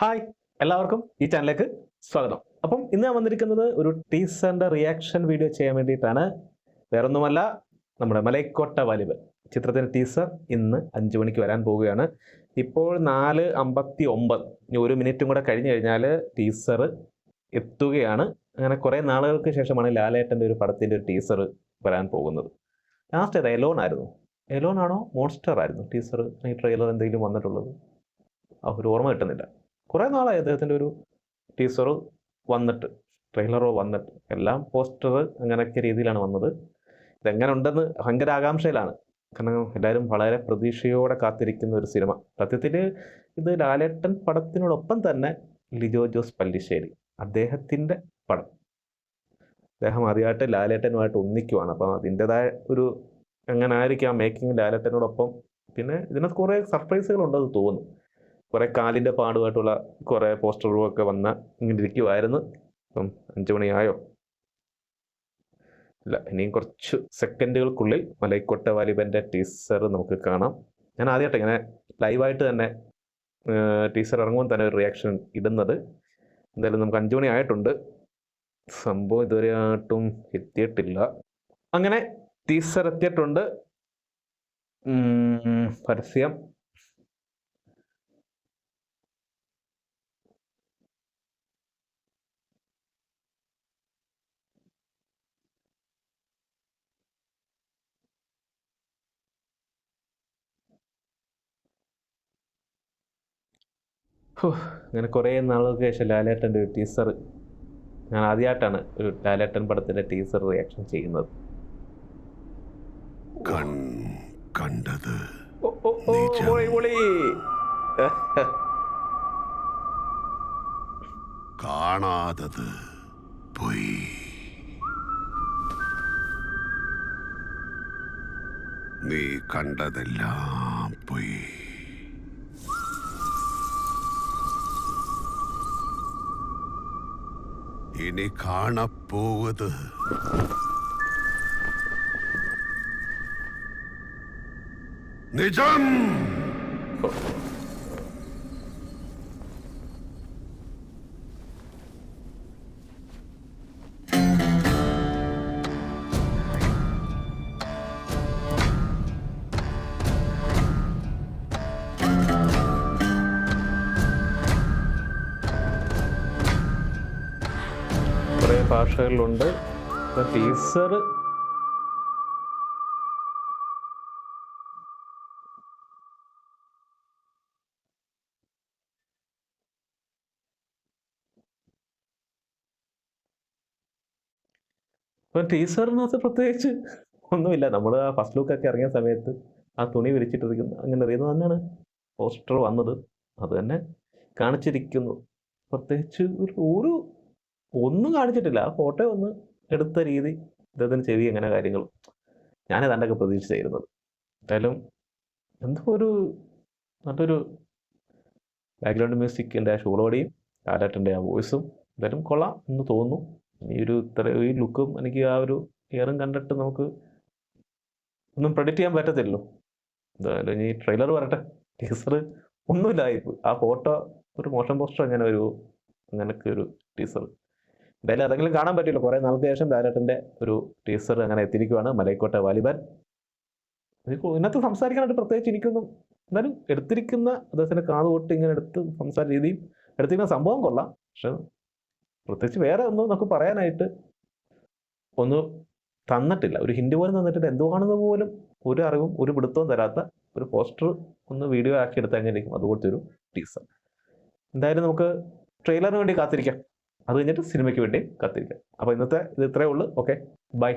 Hi, എല്ലാവർക്കും ഈ ചാനലിലേക്ക് സ്വാഗതം. അപ്പം ഇന്ന് ഞാൻ വന്നിരിക്കുന്നത് ഒരു ടീസറിന്റെ റിയാക്ഷൻ വീഡിയോ ചെയ്യാൻ വേണ്ടിയിട്ടാണ്. വേറൊന്നുമല്ല, നമ്മുടെ മലൈക്കോട്ട വാലിബൻ ചിത്രത്തിന്റെ ടീസർ ഇന്ന് 5 മണിക്ക് വരാൻ പോവുകയാണ്. ഇപ്പോൾ 4:59, ഇനി 1 മിനിറ്റും കൂടെ കഴിഞ്ഞു കഴിഞ്ഞാൽ ടീസർ എത്തുകയാണ്. അങ്ങനെ കുറേ നാളുകൾക്ക് ശേഷമാണ് ലാലേട്ടൻ്റെ ഒരു പടത്തിൻ്റെ ഒരു ടീസർ വരാൻ പോകുന്നത്. ലാസ്റ്റ് ഏതാ, എലോൺ ആയിരുന്നു? എലോൺ ആണോ മോൺസ്റ്റർ ആയിരുന്നു ടീസർ ഈ ട്രെയിലർ എന്തെങ്കിലും വന്നിട്ടുള്ളത്? ഒരു ഓർമ്മ കിട്ടുന്നില്ല. കുറേ നാളായി അദ്ദേഹത്തിൻ്റെ ഒരു ടീസർ വന്നിട്ട്, ട്രെയിലറോ വന്നിട്ട്, എല്ലാം പോസ്റ്റർ അങ്ങനെയൊക്കെ രീതിയിലാണ് വന്നത്. ഇതെങ്ങനെ ഉണ്ടെന്ന് ഭയങ്കര ആകാംക്ഷയിലാണ്. കാരണം എല്ലാവരും വളരെ പ്രതീക്ഷയോടെ കാത്തിരിക്കുന്ന ഒരു സിനിമ. സത്യത്തിൽ ഇത് ലാലേട്ടൻ പടത്തിനോടൊപ്പം തന്നെ ലിജോ ജോസ് പല്ലിശ്ശേരി അദ്ദേഹത്തിൻ്റെ പടം. അദ്ദേഹം ആദ്യമായിട്ട് ലാലേട്ടനുമായിട്ട് ഒന്നിക്കുവാണ്. അപ്പം അതിൻ്റെതായ ഒരു എങ്ങനെ ആയിരിക്കും ആ മേക്കിംഗ് ലാലേട്ടനോടൊപ്പം. പിന്നെ ഇതിനകത്ത് കുറേ സർപ്രൈസുകളുണ്ടെന്ന് തോന്നുന്നു. കുറേ കാലിൻ്റെ പാടുമായിട്ടുള്ള കുറേ പോസ്റ്ററുകളൊക്കെ വന്ന് ഇങ്ങനെ ഇരിക്കുമായിരുന്നു. അപ്പം 5 മണിയായോ? ഇല്ല, ഇനിയും കുറച്ച് സെക്കൻഡുകൾക്കുള്ളിൽ മലൈക്കോട്ട വാലിബൻ്റെ ടീസർ നമുക്ക് കാണാം. ഞാൻ ആദ്യമായിട്ട് ഇങ്ങനെ ലൈവായിട്ട് തന്നെ ടീസർ ഇറങ്ങുമ്പോൾ തന്നെ ഒരു റിയാക്ഷൻ ഇടുന്നത്. എന്തായാലും നമുക്ക് 5 മണി ആയിട്ടുണ്ട്. സംഭവം ഇതുവരെയായിട്ടും എത്തിയിട്ടില്ല. അങ്ങനെ ടീസർ എത്തിയിട്ടുണ്ട്. പരസ്യം അങ്ങനെ കുറേ നാളുകൾക്ക് ശേഷം ലാലേട്ടൻ്റെ ഒരു ടീസർ. ഞാൻ ആദ്യമായിട്ടാണ് ഒരു ലാലേട്ടൻ പടത്തിൻ്റെ ടീസർ റിയാക്ഷൻ ചെയ്യുന്നത്. കണ്ടത് കാണാതത് പോയി. നീ കണ്ടതെല്ലാം പോയി. ഇനി കാണപ്പോവത് നിജം. കുറേ ഭാഷകളിലുണ്ട് ടീസർ. ഇപ്പം ടീസറിനകത്ത് പ്രത്യേകിച്ച് ഒന്നുമില്ല. നമ്മൾ ആ ഫസ്റ്റ് ലുക്കൊക്കെ ഇറങ്ങിയ സമയത്ത് ആ തുണി വിരിച്ചിട്ടിരിക്കുന്നു, അങ്ങനെ അറിയുന്നത് തന്നെയാണ് പോസ്റ്റർ വന്നത്. അത് തന്നെ കാണിച്ചിരിക്കുന്നു. പ്രത്യേകിച്ച് ഒരു ഒന്നും കാണിച്ചിട്ടില്ല. ആ ഫോട്ടോ ഒന്ന് എടുത്ത രീതി, ഇദ്ദേഹത്തിന് ചെവി, അങ്ങനെ കാര്യങ്ങൾ ഞാനിതാണ്ടൊക്കെ പ്രതീക്ഷിച്ചായിരുന്നത്. എന്തായാലും എന്തോ ഒരു നല്ലൊരു ബാക്ക്ഗ്രൗണ്ട് മ്യൂസിക്കിൻ്റെ ആ ഷൂളോടെയും ലാലേട്ടൻ്റെ ആ വോയിസും എന്തായാലും കൊള്ളാം എന്ന് തോന്നുന്നു. ഈ ലുക്കും എനിക്ക് ആ ഒരു ഇയറും കണ്ടിട്ട് നമുക്ക് ഒന്നും പ്രെഡിക്റ്റ് ചെയ്യാൻ പറ്റത്തില്ലല്ലോ. എന്തായാലും ഇനി ട്രെയിലർ വരട്ടെ. ടീസർ ഒന്നുമില്ലായിരുന്നു. ആ ഫോട്ടോ ഒരു മോഷൻ പോസ്റ്റർ, അങ്ങനെ അങ്ങനൊക്കെ ഒരു ടീസർ. എന്തായാലും അതെങ്കിലും കാണാൻ പറ്റില്ല. കുറേ നാൾക്ക് ശേഷം ലാലേട്ടൻ്റെ ഒരു ടീസർ അങ്ങനെ എത്തിയിരിക്കുകയാണ് മലൈക്കോട്ട വാലിബൻ. ഇതിനകത്ത് സംസാരിക്കാനായിട്ട് പ്രത്യേകിച്ച് എനിക്കൊന്നും, എന്നാലും എടുത്തിരിക്കുന്ന അദ്ദേഹത്തിൻ്റെ കാതുകൊട്ട് ഇങ്ങനെ എടുത്ത് സംസാര രീതിയും എടുത്തിരിക്കുന്ന സംഭവം കൊള്ളാം. പക്ഷെ പ്രത്യേകിച്ച് വേറെ ഒന്നും നമുക്ക് പറയാനായിട്ട് ഒന്നും തന്നിട്ടില്ല. ഒരു ഹിന്റ് പോലും തന്നിട്ടില്ല. എന്തുവാണെന്ന് പോലും ഒരു അറിവും ഒരു പിടുത്തവും തരാത്ത ഒരു പോസ്റ്റർ ഒന്ന് വീഡിയോ ആക്കി എടുത്താൽ എങ്ങനെയിരിക്കും അതുപോലത്തെ ഒരു ടീസർ. എന്തായാലും നമുക്ക് ട്രെയിലറിന് വേണ്ടി കാത്തിരിക്കാം. അത് കഴിഞ്ഞിട്ട് സിനിമയ്ക്ക് വേണ്ടി കാത്തിരിക്കാം. അപ്പോൾ ഇന്നത്തെ ഇത് ഇത്രയേ ഉള്ളൂ. Okay, by.